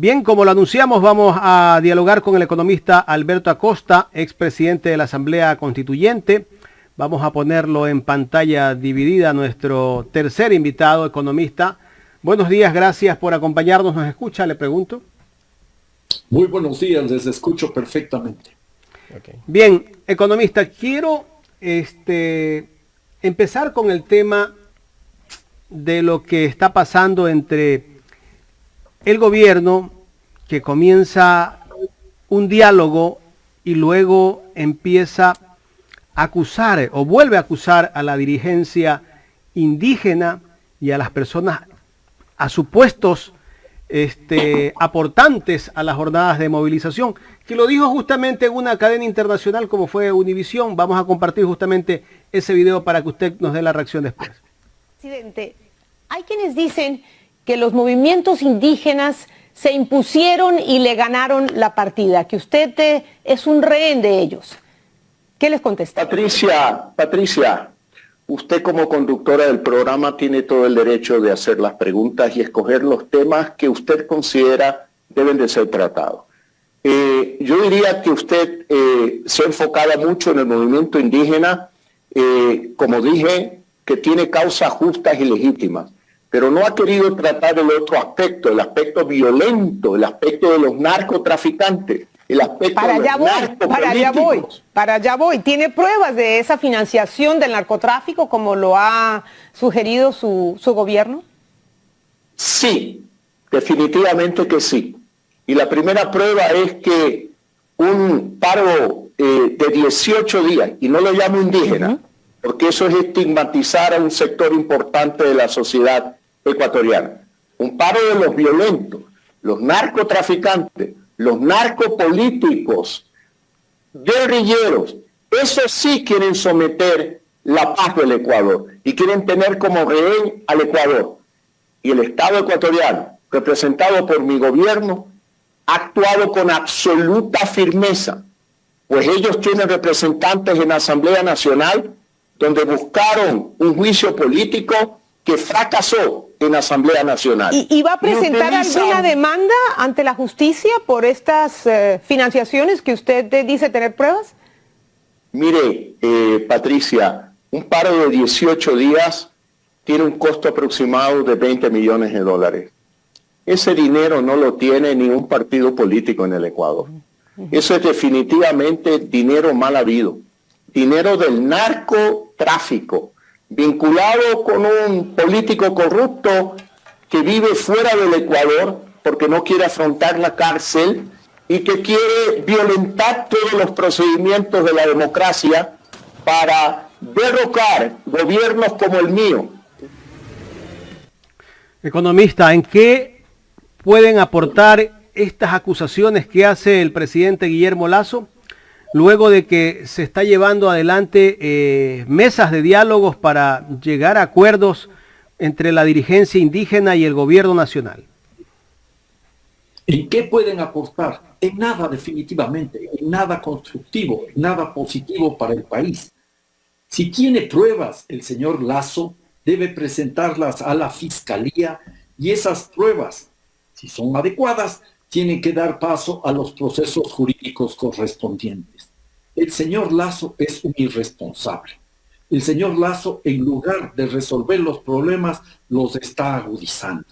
Bien, como lo anunciamos, vamos a dialogar con el economista Alberto Acosta, expresidente de la Asamblea Constituyente. Vamos a ponerlo en pantalla dividida, nuestro tercer invitado, economista. Buenos días, gracias por acompañarnos. ¿Nos escucha? Le pregunto. Muy buenos días, les escucho perfectamente. Okay. Bien, economista, quiero empezar con el tema de lo que está pasando entre el gobierno, que comienza un diálogo y luego empieza a acusar o vuelve a acusar a la dirigencia indígena y a las personas, a supuestos aportantes a las jornadas de movilización, que lo dijo justamente en una cadena internacional como fue Univisión. Vamos a compartir justamente ese video para que usted nos dé la reacción después. Presidente, hay quienes dicen que los movimientos indígenas se impusieron y le ganaron la partida, que usted es un rehén de ellos. ¿Qué les contesta? Patricia, usted como conductora del programa tiene todo el derecho de hacer las preguntas y escoger los temas que usted considera deben de ser tratados. Yo diría que usted se ha enfocado mucho en el movimiento indígena, como dije, que tiene causas justas y legítimas, pero no ha querido tratar el otro aspecto, el aspecto violento, el aspecto de los narcotraficantes, el aspecto de los narcopolíticos. Para allá voy. ¿Tiene pruebas de esa financiación del narcotráfico como lo ha sugerido su gobierno? Sí, definitivamente que sí. Y la primera prueba es que un paro de 18 días, y no lo llamo indígena, porque eso es estigmatizar a un sector importante de la sociedad ecuatoriana. Un paro de los violentos, los narcotraficantes, los narcopolíticos, guerrilleros, esos sí quieren someter la paz del Ecuador y quieren tener como rehén al Ecuador. Y el Estado ecuatoriano, representado por mi gobierno, ha actuado con absoluta firmeza, pues ellos tienen representantes en la Asamblea Nacional donde buscaron un juicio político que fracasó en la Asamblea Nacional. ¿Y va a presentar alguna demanda ante la justicia por estas financiaciones que usted dice tener pruebas? Mire, Patricia, un paro de 18 días tiene un costo aproximado de 20 millones de dólares. Ese dinero no lo tiene ningún partido político en el Ecuador. Eso es definitivamente dinero mal habido. Dinero del narcotráfico, vinculado con un político corrupto que vive fuera del Ecuador porque no quiere afrontar la cárcel y que quiere violentar todos los procedimientos de la democracia para derrocar gobiernos como el mío. Economista, ¿en qué pueden aportar estas acusaciones que hace el presidente Guillermo Lasso, luego de que se está llevando adelante mesas de diálogos para llegar a acuerdos entre la dirigencia indígena y el gobierno nacional? ¿En qué pueden aportar? En nada, definitivamente, en nada constructivo, en nada positivo para el país. Si tiene pruebas, el señor Lasso debe presentarlas a la Fiscalía y esas pruebas, si son adecuadas, tienen que dar paso a los procesos jurídicos correspondientes. El señor Lasso es un irresponsable. El señor Lasso, en lugar de resolver los problemas, los está agudizando.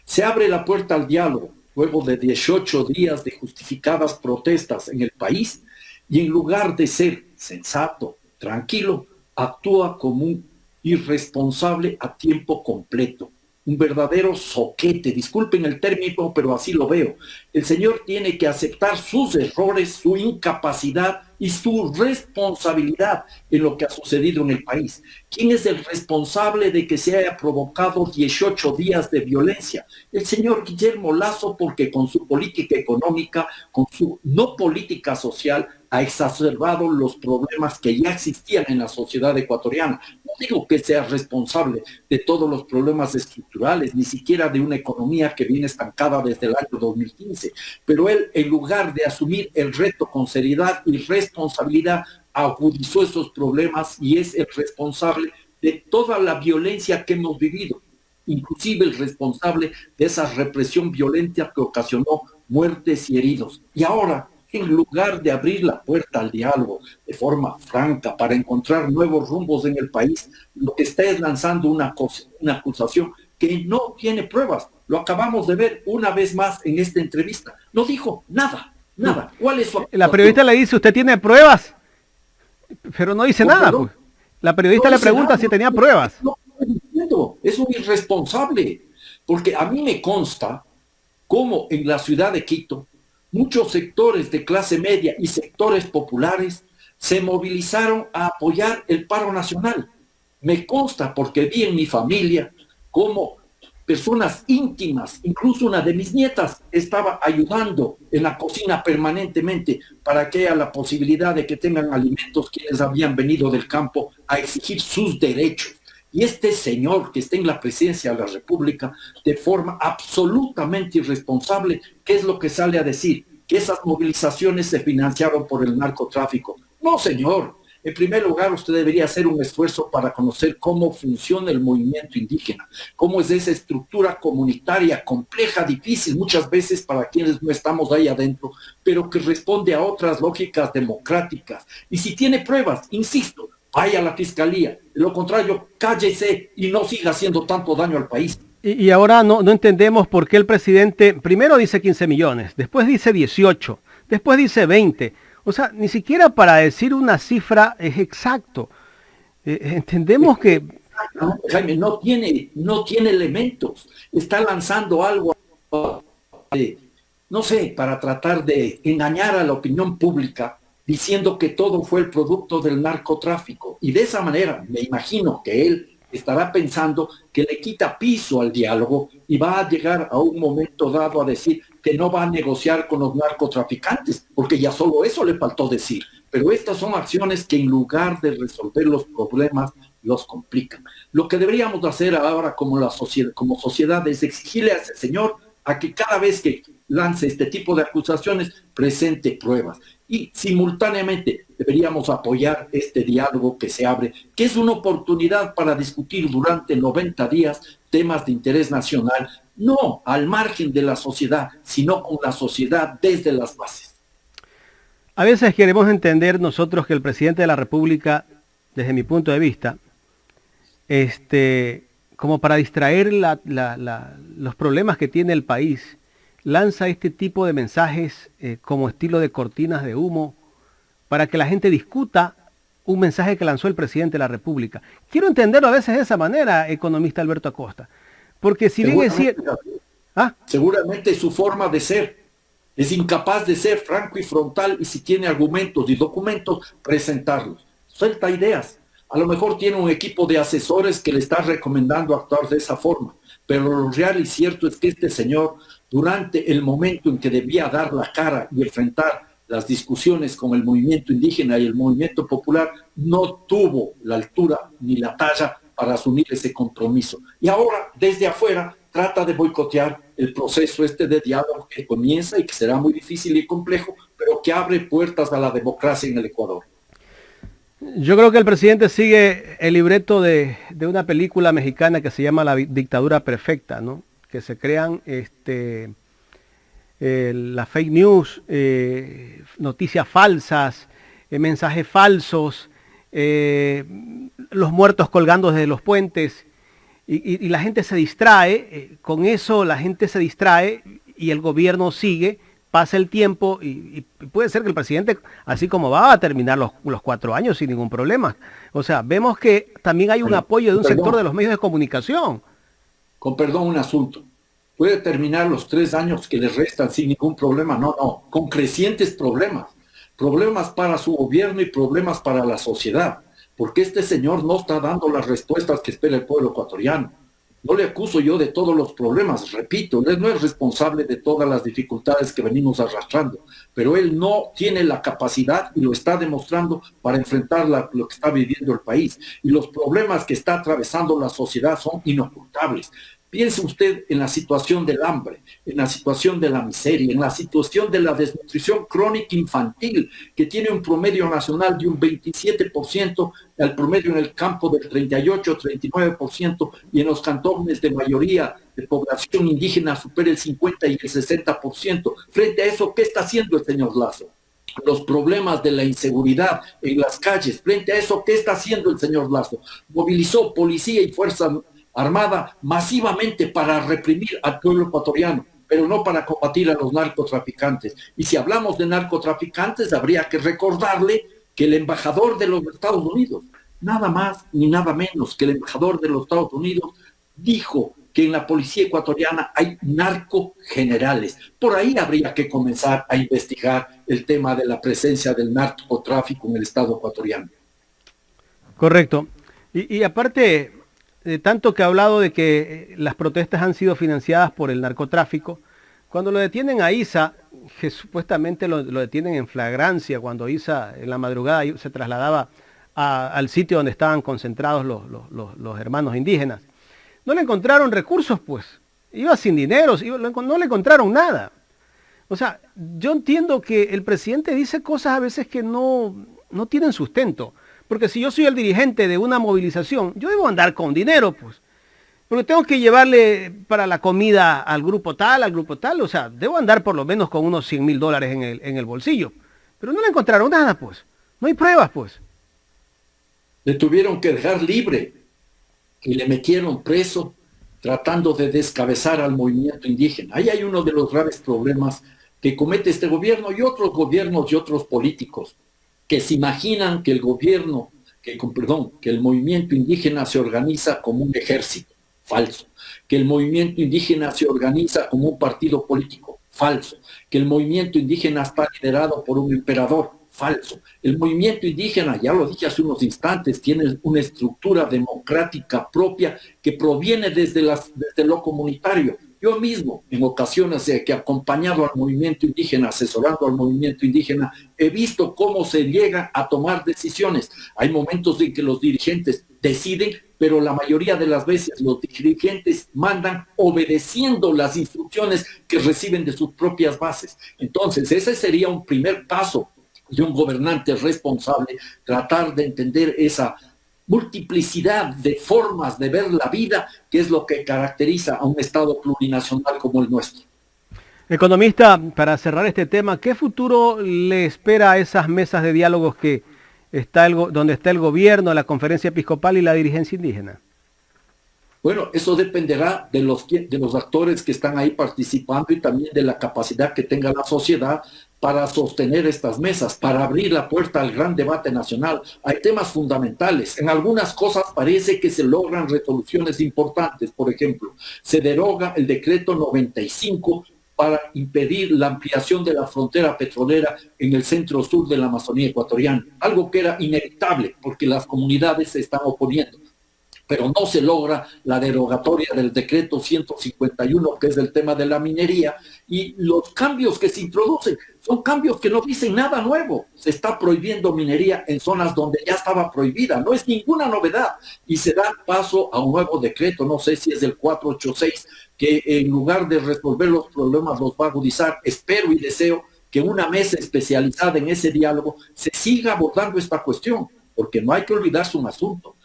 Se abre la puerta al diálogo luego de 18 días de justificadas protestas en el país y en lugar de ser sensato, tranquilo, actúa como un irresponsable a tiempo completo. Un verdadero zoquete, disculpen el término, pero así lo veo. El señor tiene que aceptar sus errores, su incapacidad y su responsabilidad en lo que ha sucedido en el país. ¿Quién es el responsable de que se haya provocado 18 días de violencia? El señor Guillermo Lasso, porque con su política económica, con su no política social, ha exacerbado los problemas que ya existían en la sociedad ecuatoriana. No digo que sea responsable de todos los problemas estructurales, ni siquiera de una economía que viene estancada desde el año 2015, pero él, en lugar de asumir el reto con seriedad y responsabilidad, agudizó esos problemas y es el responsable de toda la violencia que hemos vivido, inclusive el responsable de esa represión violenta que ocasionó muertes y heridos. Y ahora, en lugar de abrir la puerta al diálogo de forma franca para encontrar nuevos rumbos en el país, lo que está es lanzando una acusación que no tiene pruebas. Lo acabamos de ver una vez más en esta entrevista. No dijo nada, nada. ¿Cuál es su acusación? La periodista le dice, ¿usted tiene pruebas? Pero no dice nada. Pues. La periodista le pregunta nada, si tenía pruebas. No, es un irresponsable, porque a mí me consta cómo en la ciudad de Quito muchos sectores de clase media y sectores populares se movilizaron a apoyar el paro nacional. Me consta porque vi en mi familia cómo personas íntimas, incluso una de mis nietas, estaba ayudando en la cocina permanentemente para que haya la posibilidad de que tengan alimentos quienes habían venido del campo a exigir sus derechos. Y este señor que está en la presidencia de la República, de forma absolutamente irresponsable, ¿qué es lo que sale a decir? Que esas movilizaciones se financiaron por el narcotráfico. No, señor. En primer lugar, usted debería hacer un esfuerzo para conocer cómo funciona el movimiento indígena, cómo es esa estructura comunitaria compleja, difícil, muchas veces para quienes no estamos ahí adentro, pero que responde a otras lógicas democráticas. Y si tiene pruebas, insisto, vaya a la fiscalía. De lo contrario, cállese y no siga haciendo tanto daño al país. Y ahora no entendemos por qué el presidente primero dice 15 millones, después dice 18, después dice 20. O sea, ni siquiera para decir una cifra es exacto. Entendemos que... Jaime, no tiene elementos. Está lanzando algo, no sé, para tratar de engañar a la opinión pública, diciendo que todo fue el producto del narcotráfico. Y de esa manera, me imagino que él estará pensando que le quita piso al diálogo y va a llegar a un momento dado a decir que no va a negociar con los narcotraficantes, porque ya solo eso le faltó decir. Pero estas son acciones que en lugar de resolver los problemas, los complican. Lo que deberíamos hacer ahora como sociedad es exigirle a ese señor a que cada vez que lance este tipo de acusaciones presente pruebas. Y simultáneamente deberíamos apoyar este diálogo que se abre, que es una oportunidad para discutir durante 90 días temas de interés nacional, no al margen de la sociedad, sino con la sociedad desde las bases. A veces queremos entender nosotros que el presidente de la República, desde mi punto de vista, como para distraer los problemas que tiene el país, lanza este tipo de mensajes como estilo de cortinas de humo para que la gente discuta un mensaje que lanzó el presidente de la República. Quiero entenderlo a veces de esa manera, economista Alberto Acosta, porque si bien es cierto... Seguramente su forma de ser es incapaz de ser franco y frontal, y si tiene argumentos y documentos, presentarlos. Suelta ideas. A lo mejor tiene un equipo de asesores que le está recomendando actuar de esa forma, pero lo real y cierto es que este señor, durante el momento en que debía dar la cara y enfrentar las discusiones con el movimiento indígena y el movimiento popular, no tuvo la altura ni la talla para asumir ese compromiso. Y ahora, desde afuera, trata de boicotear el proceso de diálogo que comienza y que será muy difícil y complejo, pero que abre puertas a la democracia en el Ecuador. Yo creo que el presidente sigue el libreto de una película mexicana que se llama La Dictadura Perfecta, ¿no? Que se crean las fake news, noticias falsas, mensajes falsos, los muertos colgando desde los puentes, y la gente se distrae, con eso la gente se distrae y el gobierno sigue, pasa el tiempo y puede ser que el presidente, así como va a terminar los 4 años sin ningún problema. O sea, vemos que también hay un apoyo de un sector de los medios de comunicación. Con perdón, un asunto. Puede terminar los 3 años que le restan sin ningún problema. No, con crecientes problemas. Problemas para su gobierno y problemas para la sociedad. Porque este señor no está dando las respuestas que espera el pueblo ecuatoriano. No le acuso yo de todos los problemas, repito, él no es responsable de todas las dificultades que venimos arrastrando, pero él no tiene la capacidad, y lo está demostrando, para enfrentar lo que está viviendo el país. Y los problemas que está atravesando la sociedad son inocultables. Piense usted en la situación del hambre, en la situación de la miseria, en la situación de la desnutrición crónica infantil, que tiene un promedio nacional de un 27%, el promedio en el campo del 38-39%, y en los cantones de mayoría de población indígena supera el 50 y el 60%. Frente a eso, ¿qué está haciendo el señor Lasso? Los problemas de la inseguridad en las calles. Frente a eso, ¿qué está haciendo el señor Lasso? Movilizó policía y fuerza armada masivamente para reprimir al pueblo ecuatoriano, pero no para combatir a los narcotraficantes. Y si hablamos de narcotraficantes, habría que recordarle que el embajador de los Estados Unidos, nada más ni nada menos que el embajador de los Estados Unidos, dijo que en la policía ecuatoriana hay narcogenerales. Por ahí habría que comenzar a investigar el tema de la presencia del narcotráfico en el Estado ecuatoriano. Correcto. Y aparte, de tanto que ha hablado de que las protestas han sido financiadas por el narcotráfico, cuando lo detienen a Issa, que supuestamente lo detienen en flagrancia, cuando Issa en la madrugada se trasladaba al sitio donde estaban concentrados los hermanos indígenas, no le encontraron recursos, pues. Iba sin dinero, no le encontraron nada. O sea, yo entiendo que el presidente dice cosas a veces que no tienen sustento. Porque si yo soy el dirigente de una movilización, yo debo andar con dinero, pues. Porque tengo que llevarle para la comida al grupo tal, o sea, debo andar por lo menos con unos $100,000 en el bolsillo. Pero no le encontraron nada, pues. No hay pruebas, pues. Le tuvieron que dejar libre y le metieron preso tratando de descabezar al movimiento indígena. Ahí hay uno de los graves problemas que comete este gobierno y otros gobiernos y otros políticos, que se imaginan que el gobierno, que el movimiento indígena se organiza como un ejército, falso. Que el movimiento indígena se organiza como un partido político, falso. Que el movimiento indígena está liderado por un emperador, falso. El movimiento indígena, ya lo dije hace unos instantes, tiene una estructura democrática propia que proviene desde lo comunitario. Yo mismo, en ocasiones que acompañado al movimiento indígena, asesorando al movimiento indígena, he visto cómo se llega a tomar decisiones. Hay momentos en que los dirigentes deciden, pero la mayoría de las veces los dirigentes mandan obedeciendo las instrucciones que reciben de sus propias bases. Entonces, ese sería un primer paso de un gobernante responsable, tratar de entender esa multiplicidad de formas de ver la vida, que es lo que caracteriza a un Estado plurinacional como el nuestro. Economista, para cerrar este tema, ¿qué futuro le espera a esas mesas de diálogos que donde está el gobierno, la conferencia episcopal y la dirigencia indígena? Bueno, eso dependerá de los actores que están ahí participando y también de la capacidad que tenga la sociedad para sostener estas mesas, para abrir la puerta al gran debate nacional. Hay temas fundamentales. En algunas cosas parece que se logran resoluciones importantes. Por ejemplo, se deroga el decreto 95 para impedir la ampliación de la frontera petrolera en el centro sur de la Amazonía ecuatoriana, algo que era inevitable porque las comunidades se están oponiendo. Pero no se logra la derogatoria del decreto 151, que es el tema de la minería, y los cambios que se introducen son cambios que no dicen nada nuevo. Se está prohibiendo minería en zonas donde ya estaba prohibida, no es ninguna novedad, y se da paso a un nuevo decreto, no sé si es el 486, que en lugar de resolver los problemas los va a agudizar. Espero y deseo que una mesa especializada en ese diálogo se siga abordando esta cuestión, porque no hay que olvidarse un asunto.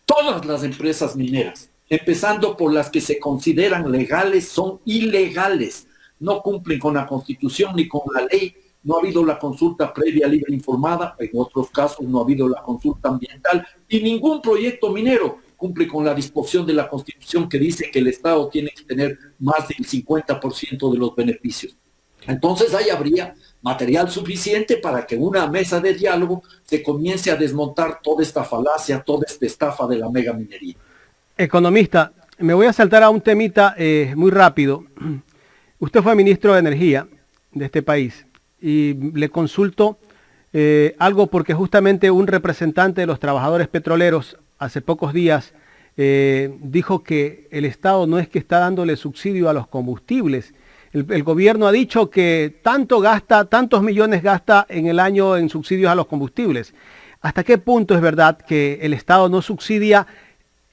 Todas las empresas mineras, empezando por las que se consideran legales, son ilegales. No cumplen con la Constitución ni con la ley. No ha habido la consulta previa libre informada. En otros casos no ha habido la consulta ambiental. Y ningún proyecto minero cumple con la disposición de la Constitución que dice que el Estado tiene que tener más del 50% de los beneficios. Entonces ahí habría material suficiente para que en una mesa de diálogo se comience a desmontar toda esta falacia, toda esta estafa de la megaminería. Economista, me voy a saltar a un temita muy rápido. Usted fue ministro de Energía de este país y le consulto algo porque justamente un representante de los trabajadores petroleros hace pocos días dijo que el Estado no es que está dándole subsidio a los combustibles. El gobierno ha dicho que tantos millones gasta en el año en subsidios a los combustibles. ¿Hasta qué punto es verdad que el Estado no subsidia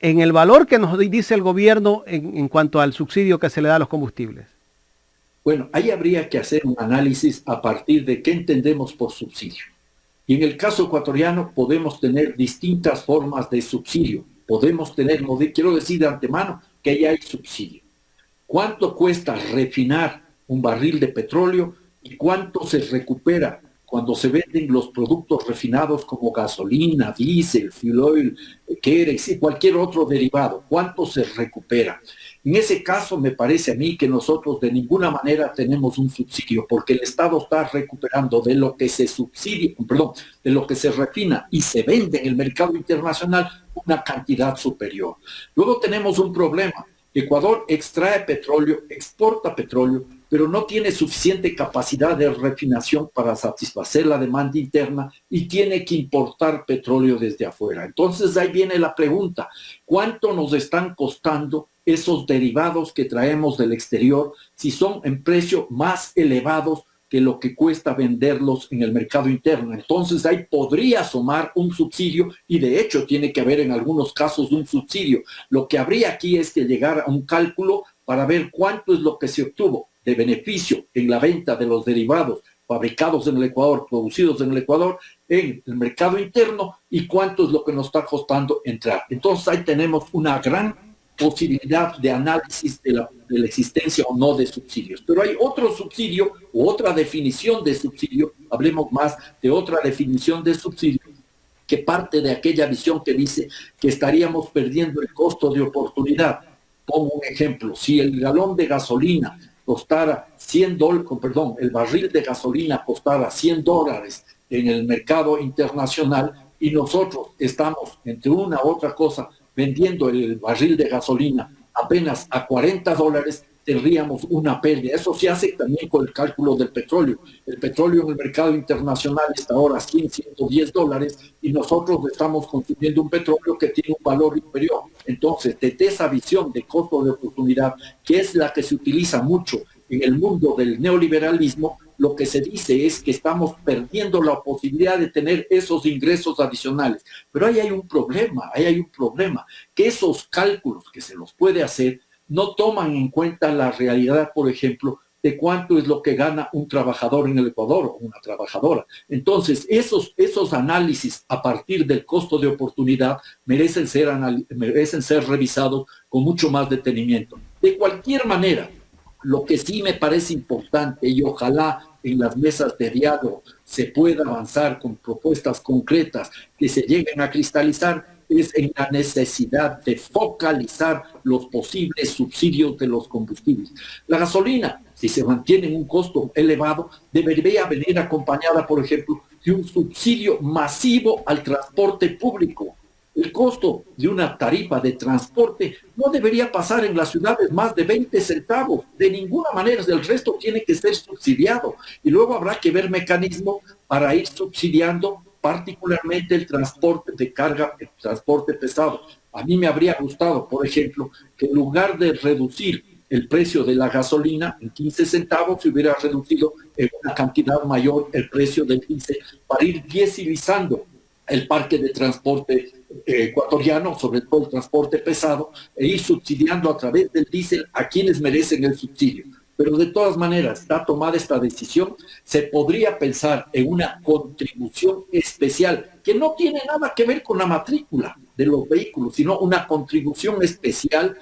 en el valor que nos dice el gobierno en cuanto al subsidio que se le da a los combustibles? Bueno, ahí habría que hacer un análisis a partir de qué entendemos por subsidio. Y en el caso ecuatoriano podemos tener distintas formas de subsidio. Podemos tener, quiero decir de antemano, que ya hay subsidio. ¿Cuánto cuesta refinar un barril de petróleo y cuánto se recupera cuando se venden los productos refinados como gasolina, diésel, fuel oil, Kerex y cualquier otro derivado? ¿Cuánto se recupera? En ese caso me parece a mí que nosotros de ninguna manera tenemos un subsidio, porque el Estado está recuperando de lo que se subsidia, de lo que se refina y se vende en el mercado internacional una cantidad superior. Luego tenemos un problema. Ecuador extrae petróleo, exporta petróleo, pero no tiene suficiente capacidad de refinación para satisfacer la demanda interna y tiene que importar petróleo desde afuera. Entonces ahí viene la pregunta, ¿cuánto nos están costando esos derivados que traemos del exterior si son en precio más elevados que lo que cuesta venderlos en el mercado interno? Entonces ahí podría asomar un subsidio y de hecho tiene que haber en algunos casos un subsidio. Lo que habría aquí es que llegar a un cálculo para ver cuánto es lo que se obtuvo de beneficio en la venta de los derivados fabricados en el Ecuador, producidos en el Ecuador, en el mercado interno y cuánto es lo que nos está costando entrar. Entonces ahí tenemos una gran posibilidad de análisis de la existencia o no de subsidios. Pero hay otro subsidio u otra definición de subsidio, hablemos más de otra definición de subsidio, que parte de aquella visión que dice que estaríamos perdiendo el costo de oportunidad. Pongo un ejemplo, si el galón de gasolina costara $100, el barril de gasolina costara $100 en el mercado internacional y nosotros estamos entre una u otra cosa vendiendo el barril de gasolina apenas a $40, tendríamos una pérdida. Eso se hace también con el cálculo del petróleo. El petróleo en el mercado internacional está ahora a $110 y nosotros estamos consumiendo un petróleo que tiene un valor inferior. Entonces, desde esa visión de costo de oportunidad, que es la que se utiliza mucho en el mundo del neoliberalismo, lo que se dice es que estamos perdiendo la posibilidad de tener esos ingresos adicionales. Pero ahí hay un problema, que esos cálculos que se los puede hacer no toman en cuenta la realidad, por ejemplo, de cuánto es lo que gana un trabajador en el Ecuador o una trabajadora. Entonces, esos análisis a partir del costo de oportunidad merecen ser revisados con mucho más detenimiento. De cualquier manera, lo que sí me parece importante y ojalá en las mesas de diálogo se pueda avanzar con propuestas concretas que se lleguen a cristalizar es en la necesidad de focalizar los posibles subsidios de los combustibles. La gasolina, si se mantiene en un costo elevado, debería venir acompañada, por ejemplo, de un subsidio masivo al transporte público. El costo de una tarifa de transporte no debería pasar en las ciudades más de 20 centavos. De ninguna manera, el resto tiene que ser subsidiado. Y luego habrá que ver mecanismos para ir subsidiando particularmente el transporte de carga, el transporte pesado. A mí me habría gustado, por ejemplo, que en lugar de reducir el precio de la gasolina en 15 centavos, se hubiera reducido en una cantidad mayor el precio del diésel para ir dieselizando el parque de transporte ecuatoriano, sobre todo el transporte pesado, e ir subsidiando a través del diésel a quienes merecen el subsidio. Pero de todas maneras, está tomada esta decisión, se podría pensar en una contribución especial que no tiene nada que ver con la matrícula de los vehículos, sino una contribución especial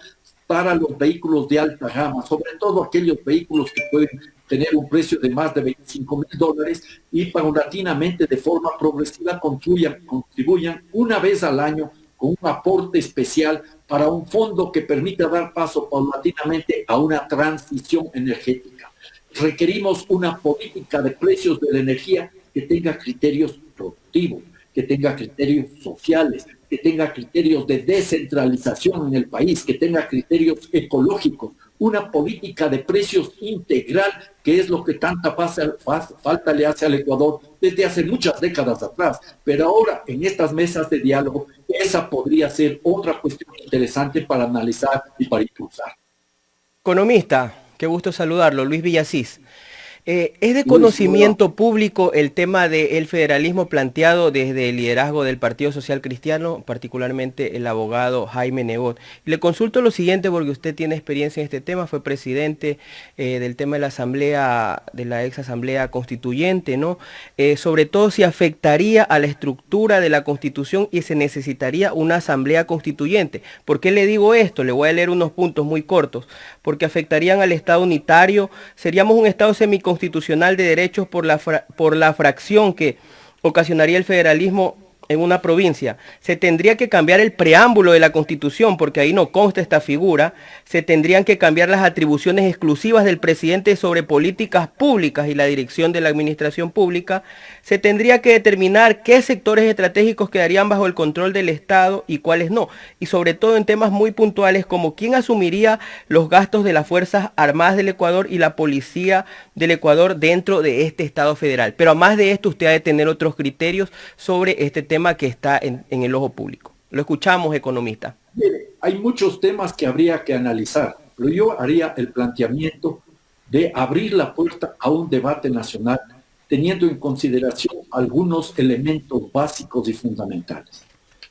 para los vehículos de alta gama, sobre todo aquellos vehículos que pueden tener un precio de más de $25,000 y paulatinamente, de forma progresiva, contribuyan una vez al año con un aporte especial para un fondo que permita dar paso paulatinamente a una transición energética. Requerimos una política de precios de la energía que tenga criterios productivos, que tenga criterios sociales, que tenga criterios de descentralización en el país, que tenga criterios ecológicos, una política de precios integral, que es lo que tanta falta le hace al Ecuador desde hace muchas décadas atrás. Pero ahora, en estas mesas de diálogo, esa podría ser otra cuestión interesante para analizar y para impulsar. Economista, qué gusto saludarlo, Luis Villasís. Es de conocimiento público el tema del federalismo planteado desde el liderazgo del Partido Social Cristiano, particularmente el abogado Jaime Nebot. Le consulto lo siguiente porque usted tiene experiencia en este tema, fue presidente del tema de la asamblea, de la ex asamblea constituyente, ¿no? Sobre todo si afectaría a la estructura de la Constitución y se necesitaría una asamblea constituyente. ¿Por qué le digo esto? Le voy a leer unos puntos muy cortos. Porque afectarían al Estado unitario, seríamos un Estado semiconstitucional de derechos por la fracción que ocasionaría el federalismo en una provincia. Se tendría que cambiar el preámbulo de la Constitución, porque ahí no consta esta figura. Se tendrían que cambiar las atribuciones exclusivas del presidente sobre políticas públicas y la dirección de la administración pública. Se tendría que determinar qué sectores estratégicos quedarían bajo el control del Estado y cuáles no. Y sobre todo en temas muy puntuales como quién asumiría los gastos de las Fuerzas Armadas del Ecuador y la Policía del Ecuador dentro de este Estado federal. Pero además de esto, usted ha de tener otros criterios sobre este tema que está en el ojo público. Lo escuchamos, economista. Mire, hay muchos temas que habría que analizar, pero yo haría el planteamiento de abrir la puerta a un debate nacional teniendo en consideración algunos elementos básicos y fundamentales.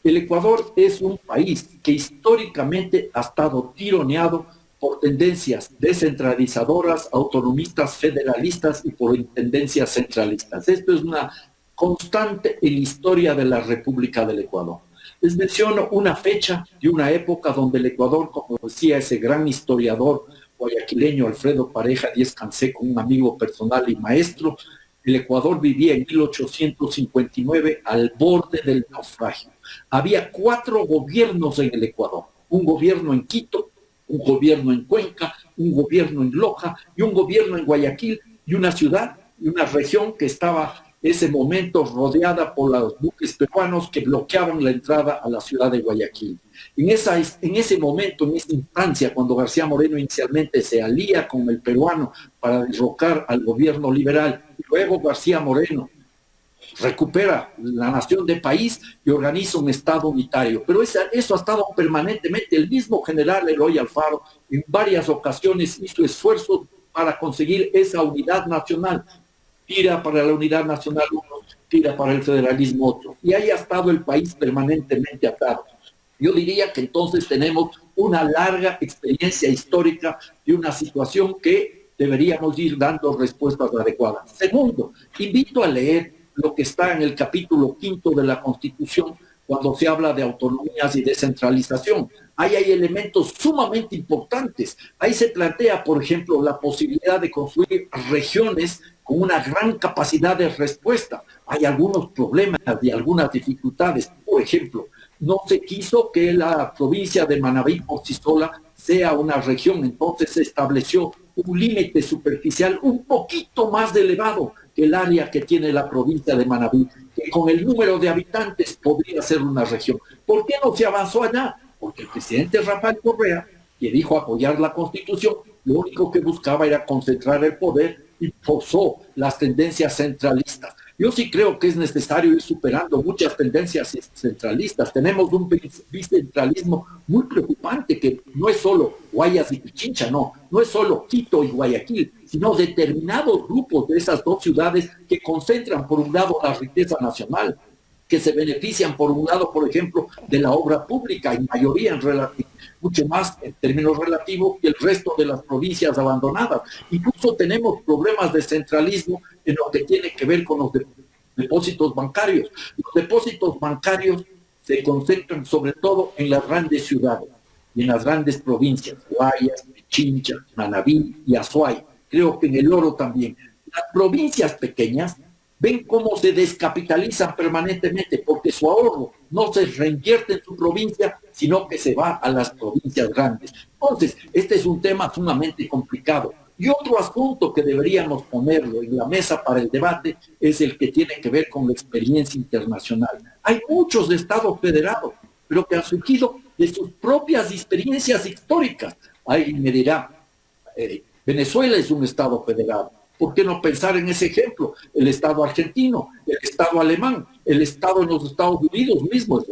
El Ecuador es un país que históricamente ha estado tironeado por tendencias descentralizadoras, autonomistas, federalistas y por tendencias centralistas. Esto es una constante en la historia de la República del Ecuador. Les menciono una fecha y una época donde el Ecuador, como decía ese gran historiador guayaquileño Alfredo Pareja Díez Canseco, un amigo personal y maestro, el Ecuador vivía en 1859 al borde del naufragio. Había 4 gobiernos en el Ecuador, un gobierno en Quito, un gobierno en Cuenca, un gobierno en Loja y un gobierno en Guayaquil y una ciudad y una región que estaba ese momento rodeada por los buques peruanos que bloqueaban la entrada a la ciudad de Guayaquil. En ese momento, en esa instancia, cuando García Moreno inicialmente se alía con el peruano para derrocar al gobierno liberal, y luego García Moreno recupera la nación de país y organiza un Estado unitario. Pero eso ha estado permanentemente. El mismo general Eloy Alfaro en varias ocasiones hizo esfuerzos para conseguir esa unidad nacional. Tira para la unidad nacional uno, tira para el federalismo otro. Y ahí ha estado el país permanentemente atado. Yo diría que entonces tenemos una larga experiencia histórica de una situación que deberíamos ir dando respuestas adecuadas. Segundo, invito a leer lo que está en el capítulo 5 de la Constitución cuando se habla de autonomías y descentralización. Ahí hay elementos sumamente importantes. Ahí se plantea, por ejemplo, la posibilidad de construir regiones con una gran capacidad de respuesta. Hay algunos problemas y algunas dificultades. Por ejemplo, no se quiso que la provincia de Manabí por sí sola sea una región, entonces se estableció un límite superficial un poquito más elevado que el área que tiene la provincia de Manabí, que con el número de habitantes podría ser una región. ¿Por qué no se avanzó allá? Porque el presidente Rafael Correa, que dijo apoyar la Constitución, lo único que buscaba era concentrar el poder y forzó las tendencias centralistas. Yo sí creo que es necesario ir superando muchas tendencias centralistas. Tenemos un bicentralismo muy preocupante que no es solo Guayas y Pichincha, no es solo Quito y Guayaquil, sino determinados grupos de esas 2 ciudades que concentran por un lado la riqueza nacional, que se benefician por un lado, por ejemplo, de la obra pública, en mayoría mucho más en términos relativos que el resto de las provincias abandonadas. Incluso tenemos problemas de centralismo en lo que tiene que ver con los depósitos bancarios. Los depósitos bancarios se concentran sobre todo en las grandes ciudades y en las grandes provincias, Guayas, Pichincha, Manabí y Azuay. Creo que en el Oro también. Las provincias pequeñas ven cómo se descapitalizan permanentemente porque su ahorro no se reinvierte en su provincia, sino que se va a las provincias grandes. Entonces, este es un tema sumamente complicado. Y otro asunto que deberíamos ponerlo en la mesa para el debate es el que tiene que ver con la experiencia internacional. Hay muchos estados federados, pero que han surgido de sus propias experiencias históricas. Ahí me dirá, Venezuela es un estado federado. ¿Por qué no pensar en ese ejemplo? El Estado argentino, el Estado alemán, el Estado en los Estados Unidos mismo es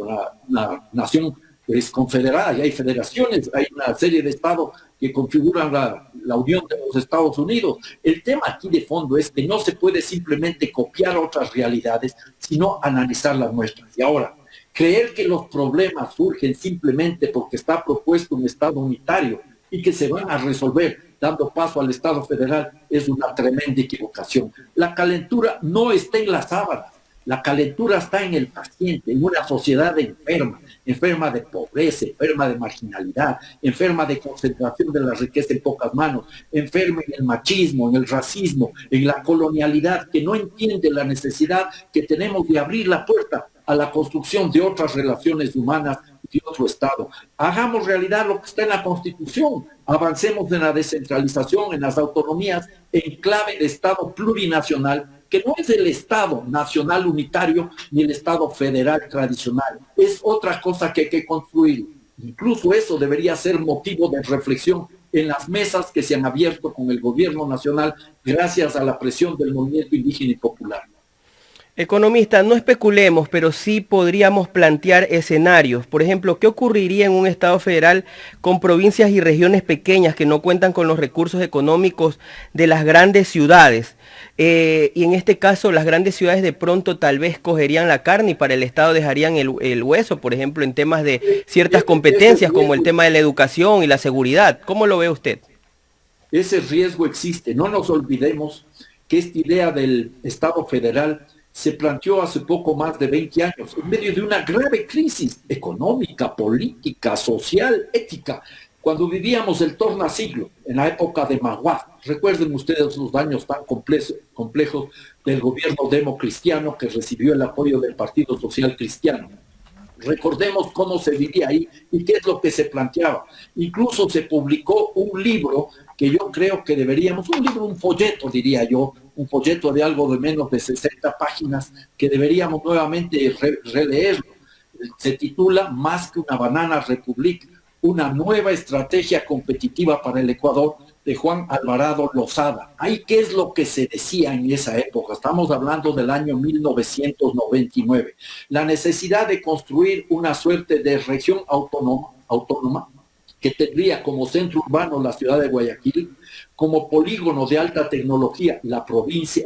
una nación es confederada y hay federaciones, hay una serie de estados que configuran la Unión de los Estados Unidos. El tema aquí de fondo es que no se puede simplemente copiar otras realidades, sino analizar las nuestras. Y ahora, creer que los problemas surgen simplemente porque está propuesto un Estado unitario y que se van a resolver dando paso al Estado federal es una tremenda equivocación. La calentura no está en las sábanas, la calentura está en el paciente, en una sociedad enferma, enferma de pobreza, enferma de marginalidad, enferma de concentración de la riqueza en pocas manos, enferma en el machismo, en el racismo, en la colonialidad, que no entiende la necesidad que tenemos de abrir la puerta a la construcción de otras relaciones humanas de otro Estado. Hagamos realidad lo que está en la Constitución, avancemos en la descentralización, en las autonomías, en clave de Estado plurinacional, que no es el Estado nacional unitario ni el Estado federal tradicional, es otra cosa que hay que construir. Incluso eso debería ser motivo de reflexión en las mesas que se han abierto con el gobierno nacional gracias a la presión del movimiento indígena y popular. Economista, no especulemos, pero sí podríamos plantear escenarios. Por ejemplo, ¿qué ocurriría en un Estado federal con provincias y regiones pequeñas que no cuentan con los recursos económicos de las grandes ciudades? Y en este caso, las grandes ciudades de pronto tal vez cogerían la carne y para el Estado dejarían el hueso, por ejemplo, en temas de ciertas competencias como el tema de la educación y la seguridad. ¿Cómo lo ve usted? Ese riesgo existe. No nos olvidemos que esta idea del Estado federal se planteó hace poco más de 20 años, en medio de una grave crisis económica, política, social, ética, cuando vivíamos el tornasiglo, en la época de Maguad. Recuerden ustedes los daños tan complejos del gobierno democristiano que recibió el apoyo del Partido Social Cristiano. Recordemos cómo se vivía ahí y qué es lo que se planteaba. Incluso se publicó un libro que yo creo que deberíamos, un folleto diría yo, un folleto de algo de menos de 60 páginas que deberíamos nuevamente releerlo. Se titula Más que una banana Republic, una nueva estrategia competitiva para el Ecuador, de Juan Alvarado Lozada. Ahí, ¿qué es lo que se decía en esa época? Estamos hablando del año 1999. La necesidad de construir una suerte de región autónoma que tendría como centro urbano la ciudad de Guayaquil, como polígono de alta tecnología la provincia,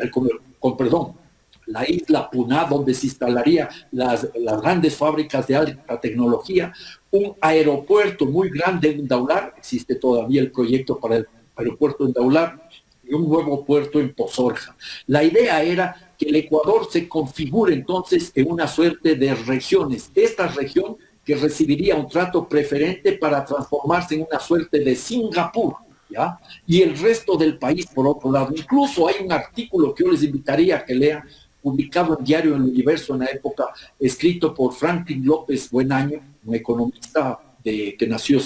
la isla Puná, donde se instalarían las grandes fábricas de alta tecnología, un aeropuerto muy grande en Daular, existe todavía el proyecto para el aeropuerto en Daular, y un nuevo puerto en Pozorja. La idea era que el Ecuador se configure entonces en una suerte de regiones. Esta región que recibiría un trato preferente para transformarse en una suerte de Singapur, ¿ya? Y el resto del país, por otro lado. Incluso hay un artículo que yo les invitaría a que lean, publicado en Diario El Universo en la época, escrito por Franklin López Buenaño, un economista que nació,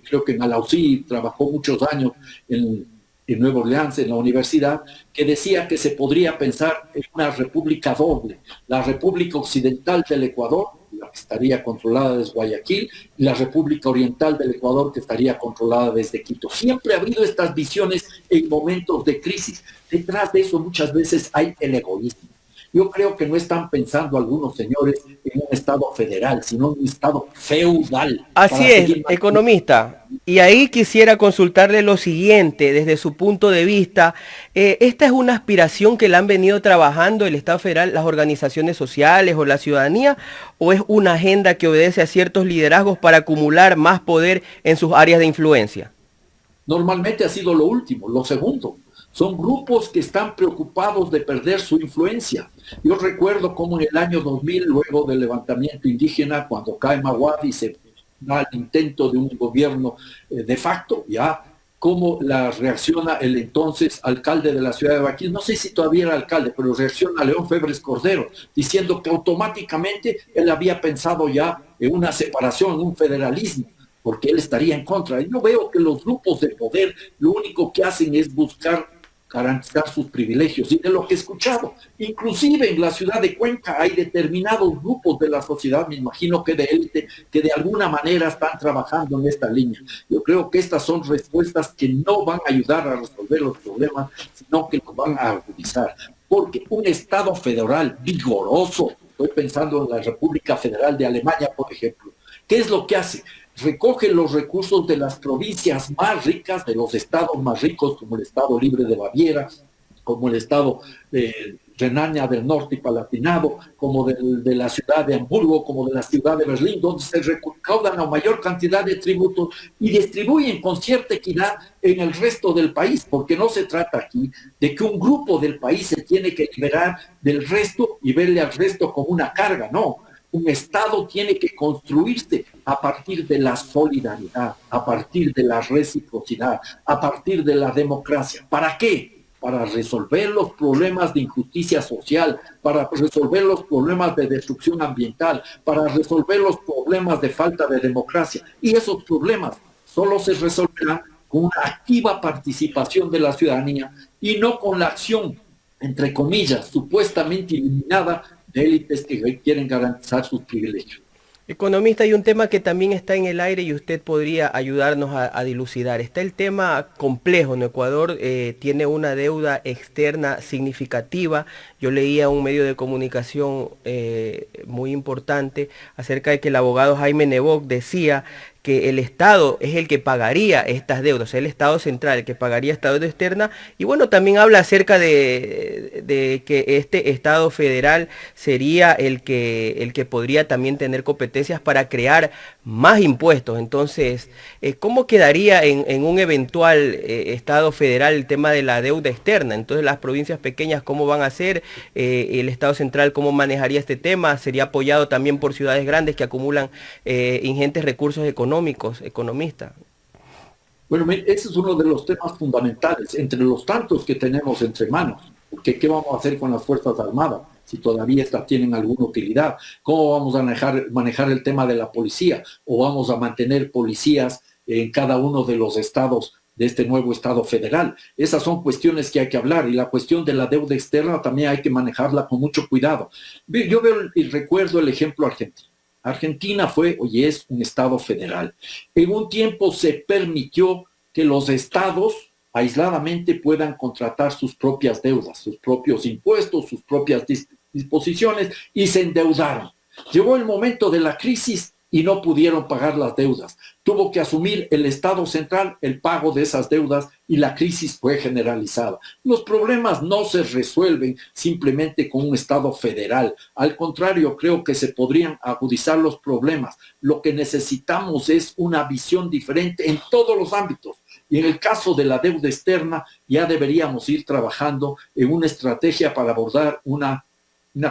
creo que en Alausí, trabajó muchos años en Nueva Orleans, en la universidad, que decía que se podría pensar en una república doble, la República Occidental del Ecuador, la que estaría controlada desde Guayaquil, y la República Oriental del Ecuador, que estaría controlada desde Quito. Siempre ha habido estas visiones en momentos de crisis. Detrás de eso muchas veces hay el egoísmo. Yo creo que no están pensando algunos señores en un Estado federal, sino en un Estado feudal. Así es, economista. Y ahí quisiera consultarle lo siguiente, desde su punto de vista. ¿Esta es una aspiración que la han venido trabajando el Estado federal, las organizaciones sociales o la ciudadanía? ¿O es una agenda que obedece a ciertos liderazgos para acumular más poder en sus áreas de influencia? Normalmente ha sido lo último, lo segundo. Son grupos que están preocupados de perder su influencia. Yo recuerdo cómo en el año 2000, luego del levantamiento indígena, cuando cae Maguad y se da el intento de un gobierno de facto, ya, cómo reacciona el entonces alcalde de la ciudad de Guayaquil, no sé si todavía era alcalde, pero reacciona León Febres Cordero, diciendo que automáticamente él había pensado ya en una separación, en un federalismo, porque él estaría en contra. Y yo veo que los grupos de poder lo único que hacen es buscar garantizar sus privilegios. Y de lo que he escuchado, inclusive en la ciudad de Cuenca hay determinados grupos de la sociedad, me imagino que de élite, que de alguna manera están trabajando en esta línea. Yo creo que estas son respuestas que no van a ayudar a resolver los problemas, sino que los van a agudizar. Porque un Estado federal vigoroso, estoy pensando en la República Federal de Alemania, por ejemplo, ¿Qué es lo que hace? Recoge los recursos de las provincias más ricas, de los estados más ricos, como el Estado Libre de Baviera, como el Estado de Renania del Norte y Palatinado, como de la ciudad de Hamburgo, como de la ciudad de Berlín, donde se recaudan la mayor cantidad de tributos y distribuyen con cierta equidad en el resto del país, porque no se trata aquí de que un grupo del país se tiene que liberar del resto y verle al resto como una carga, no. Un Estado tiene que construirse a partir de la solidaridad, a partir de la reciprocidad, a partir de la democracia. ¿Para qué? Para resolver los problemas de injusticia social, para resolver los problemas de destrucción ambiental, para resolver los problemas de falta de democracia. Y esos problemas solo se resolverán con una activa participación de la ciudadanía y no con la acción, entre comillas, supuestamente eliminada de élites que quieren garantizar sus privilegios. Economista, hay un tema que también está en el aire y usted podría ayudarnos a dilucidar. Está el tema complejo. En Ecuador tiene una deuda externa significativa. Yo leía un medio de comunicación muy importante acerca de que el abogado Jaime Nebot decía que el Estado es el que pagaría estas deudas, el Estado central, el que pagaría esta deuda externa, y bueno, también habla acerca de que este Estado federal sería el que podría también tener competencias para crear más impuestos. Entonces, ¿cómo quedaría en un eventual Estado federal el tema de la deuda externa? Entonces, las provincias pequeñas, ¿cómo van a hacer? El Estado central, ¿cómo manejaría este tema? ¿Sería apoyado también por ciudades grandes que acumulan ingentes recursos económicos, economista? Bueno, ese es uno de los temas fundamentales, entre los tantos que tenemos entre manos, porque ¿qué vamos a hacer con las Fuerzas Armadas si todavía estas tienen alguna utilidad? ¿Cómo vamos a manejar el tema de la policía? ¿O vamos a mantener policías en cada uno de los estados de este nuevo Estado federal? Esas son cuestiones que hay que hablar, y la cuestión de la deuda externa también hay que manejarla con mucho cuidado. Yo veo y recuerdo el ejemplo argentino. Argentina fue y es un Estado federal. En un tiempo se permitió que los estados aisladamente puedan contratar sus propias deudas, sus propios impuestos, sus propias disposiciones, y se endeudaron. Llegó el momento de la crisis y no pudieron pagar las deudas. Tuvo que asumir el Estado central el pago de esas deudas y la crisis fue generalizada. Los problemas no se resuelven simplemente con un Estado federal. Al contrario, creo que se podrían agudizar los problemas. Lo que necesitamos es una visión diferente en todos los ámbitos. Y en el caso de la deuda externa, ya deberíamos ir trabajando en una estrategia para abordar una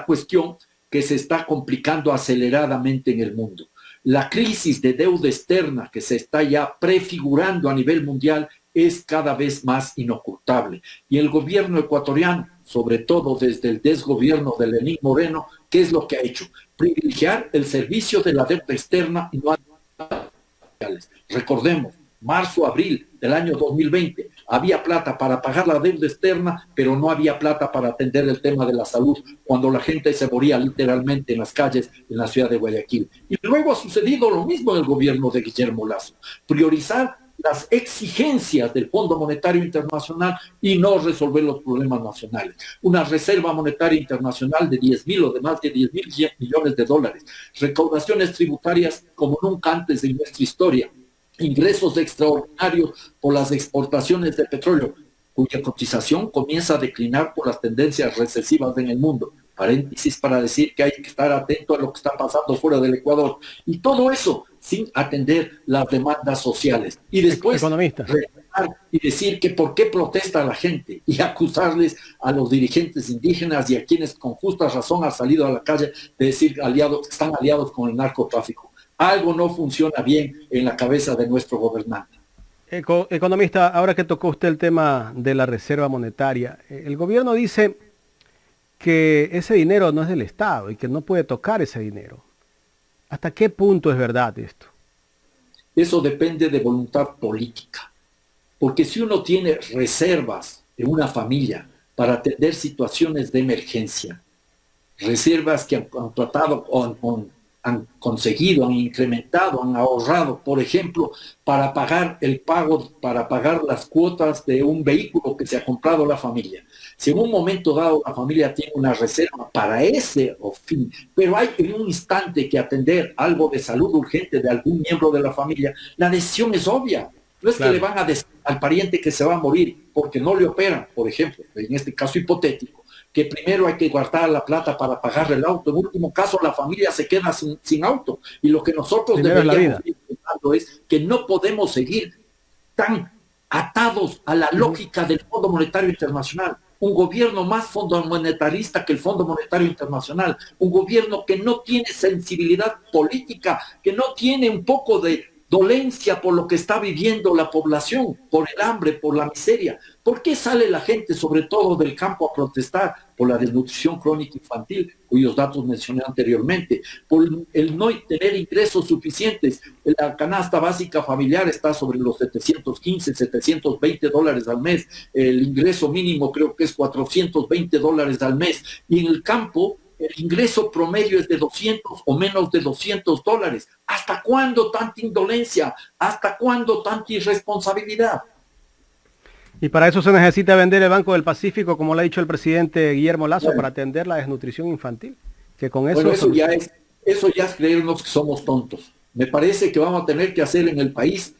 cuestión que se está complicando aceleradamente en el mundo. La crisis de deuda externa que se está ya prefigurando a nivel mundial es cada vez más inocultable. Y el gobierno ecuatoriano, sobre todo desde el desgobierno de Lenín Moreno, ¿qué es lo que ha hecho? Privilegiar el servicio de la deuda externa y no recordemos, marzo, abril del año 2020, había plata para pagar la deuda externa, pero no había plata para atender el tema de la salud, cuando la gente se moría literalmente en las calles en la ciudad de Guayaquil. Y luego ha sucedido lo mismo en el gobierno de Guillermo Lasso. Priorizar las exigencias del Fondo Monetario Internacional y no resolver los problemas nacionales. Una reserva monetaria internacional de 10.000 o de más de 10.000 millones de dólares. Recaudaciones tributarias como nunca antes en nuestra historia. Ingresos extraordinarios por las exportaciones de petróleo, cuya cotización comienza a declinar por las tendencias recesivas en el mundo. Paréntesis para decir que hay que estar atento a lo que está pasando fuera del Ecuador. Y todo eso sin atender las demandas sociales. Y después y decir que por qué protesta la gente y acusarles a los dirigentes indígenas y a quienes con justa razón han salido a la calle de decir están aliados con el narcotráfico. Algo no funciona bien en la cabeza de nuestro gobernante. Economista, ahora que tocó usted el tema de la reserva monetaria, el gobierno dice que ese dinero no es del Estado y que no puede tocar ese dinero. ¿Hasta qué punto es verdad esto? Eso depende de voluntad política. Porque si uno tiene reservas en una familia para atender situaciones de emergencia, reservas que han tratado con han conseguido, han incrementado, han ahorrado, por ejemplo, para pagar para pagar las cuotas de un vehículo que se ha comprado la familia. Si en un momento dado la familia tiene una reserva para ese fin, pero hay en un instante que atender algo de salud urgente de algún miembro de la familia, la decisión es obvia. No es que le van a decir al pariente que se va a morir porque no le operan, por ejemplo, en este caso hipotético, que primero hay que guardar la plata para pagarle el auto. En último caso, la familia se queda sin auto. Y lo que nosotros deberíamos ir pensando es que no podemos seguir tan atados a la lógica del Fondo Monetario Internacional. Un gobierno más fondo monetarista que el Fondo Monetario Internacional. Un gobierno que no tiene sensibilidad política, que no tiene un poco de dolencia por lo que está viviendo la población, por el hambre, por la miseria. ¿Por qué sale la gente, sobre todo del campo, a protestar? Por la desnutrición crónica infantil, cuyos datos mencioné anteriormente, por el no tener ingresos suficientes. La canasta básica familiar está sobre los 715, 720 dólares al mes. El ingreso mínimo creo que es 420 dólares al mes. Y en el campo, el ingreso promedio es de 200 o menos de 200 dólares. ¿Hasta cuándo tanta indolencia? ¿Hasta cuándo tanta irresponsabilidad? Y para eso se necesita vender el Banco del Pacífico, como le ha dicho el presidente Guillermo Lasso, para atender la desnutrición infantil. Que con eso, bueno, eso ya es creernos que somos tontos. Me parece que vamos a tener que hacer en el país,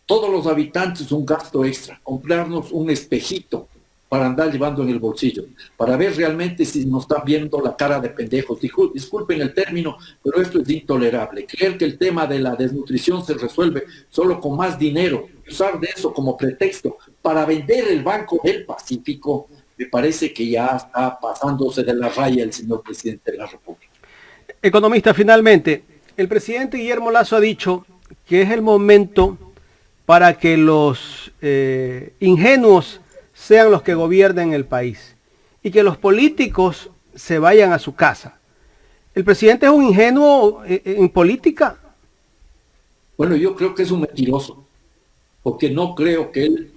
todos los habitantes, un gasto extra, comprarnos un espejito para andar llevando en el bolsillo, para ver realmente si nos están viendo la cara de pendejos. Disculpen el término, pero esto es intolerable. Creer que el tema de la desnutrición se resuelve solo con más dinero, usar de eso como pretexto para vender el Banco del Pacífico, me parece que ya está pasándose de la raya el señor presidente de la República. Economista, finalmente, el presidente Guillermo Lasso ha dicho que es el momento para que los ingenuos sean los que gobiernen el país y que los políticos se vayan a su casa. ¿El presidente es un ingenuo en política? Bueno, yo creo que es un mentiroso, porque no creo que él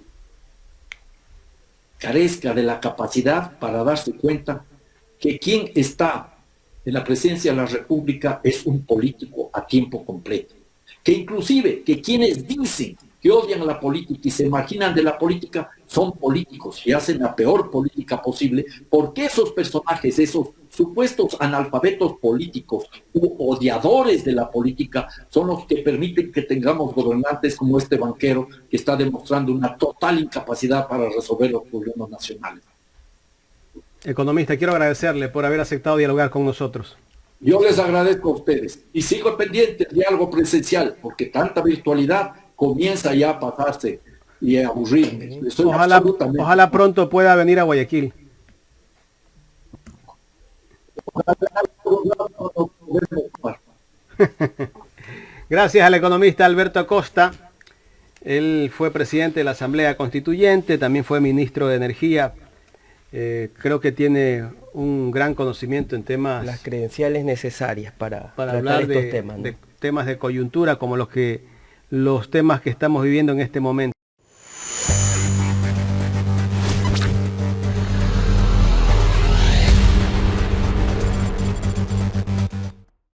carezca de la capacidad para darse cuenta que quien está en la presidencia de la República es un político a tiempo completo. Que inclusive que quienes dicen que odian a la política y se marginan de la política son políticos y hacen la peor política posible, porque esos personajes, esos supuestos analfabetos políticos u odiadores de la política son los que permiten que tengamos gobernantes como este banquero que está demostrando una total incapacidad para resolver los problemas nacionales. Economista, quiero agradecerle por haber aceptado dialogar con nosotros. Yo les agradezco a ustedes y sigo pendiente de algo presencial, porque tanta virtualidad comienza ya a pasarse y a aburrirme. Ojalá pronto pueda venir a Guayaquil. Gracias al economista Alberto Acosta. Él fue presidente de la Asamblea Constituyente, también fue ministro de Energía. Creo que tiene un gran conocimiento en temas... Las credenciales necesarias para hablar estos temas, ¿no? de temas de coyuntura como los temas que estamos viviendo en este momento.